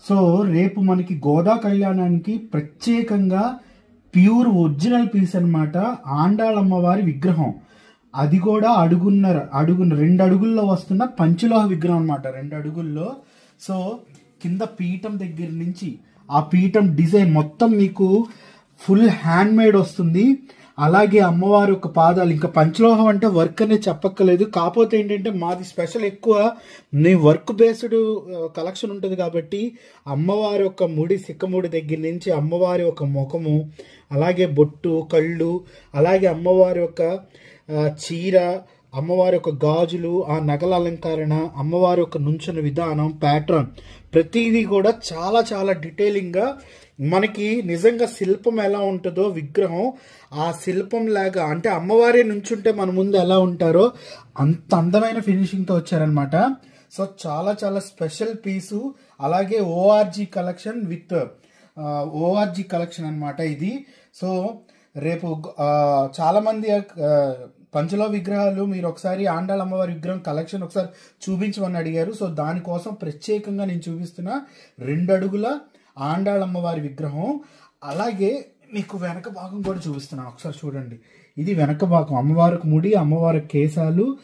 So రేపు మనకి గోదా కళ్యాణానికి ప్రత్యేకంగా ప్యూర్ ఒరిజినల్ పీస్ అన్నమాట ఆండాళమ్మవారి విగ్రహం. అది కూడా అడుగున్న 2 అడుగుల్లో వస్తున్న పంచలోహ విగ్రహం అన్నమాట, 2 అడుగుల్లో. సో కింద పీఠం దగ్గర నుంచి ఆ పీఠం డిజైన్ మొత్తం మీకు ఫుల్ హ్యాండ్ మేడ్ వస్తుంది. అలాగే అమ్మవారి యొక్క పాదాలు, ఇంకా పంచలోహం అంటే వర్క్ అనేది చెప్పక్కర్లేదు. కాకపోతే ఏంటంటే మాది స్పెషల్ ఎక్కువ వర్క్ బేస్డ్ కలెక్షన్ ఉంటుంది కాబట్టి అమ్మవారి యొక్క ముడి, సిక్కముడి దగ్గర నుంచి అమ్మవారి యొక్క ముఖము, అలాగే బొట్టు, కళ్ళు, అలాగే అమ్మవారి యొక్క చీర, అమ్మవారి యొక్క గాజులు, ఆ నగల అలంకరణ, అమ్మవారి యొక్క నుంచున్న విధానం, ప్యాటర్న్, ప్రతిదీ కూడా చాలా చాలా డీటెయిలింగ్గా మనకి నిజంగా శిల్పం ఎలా ఉంటుందో విగ్రహం ఆ శిల్పం లాగా, అంటే అమ్మవారే నుంచుంటే మన ముందు ఎలా ఉంటారో అంత అందమైన ఫినిషింగ్తో వచ్చారనమాట. సో చాలా చాలా స్పెషల్ పీసు. అలాగే ORG collection with ORG collection అనమాట ఇది. సో రేపు చాలా మంది పంచలోహ విగ్రహాలు మీరు ఒకసారి ఆండాళ్ అమ్మవారి విగ్రహం కలెక్షన్ ఒకసారి చూపించమని అడిగారు. సో దానికోసం ప్రత్యేకంగా నేను చూపిస్తున్న 2 అడుగుల ఆండాళ్ అమ్మవారి విగ్రహం. అలాగే మీకు వెనక భాగం కూడా చూపిస్తున్నాను, ఒకసారి చూడండి. ఇది వెనక భాగం, అమ్మవారికి ముడి, అమ్మవారి కేశాలు,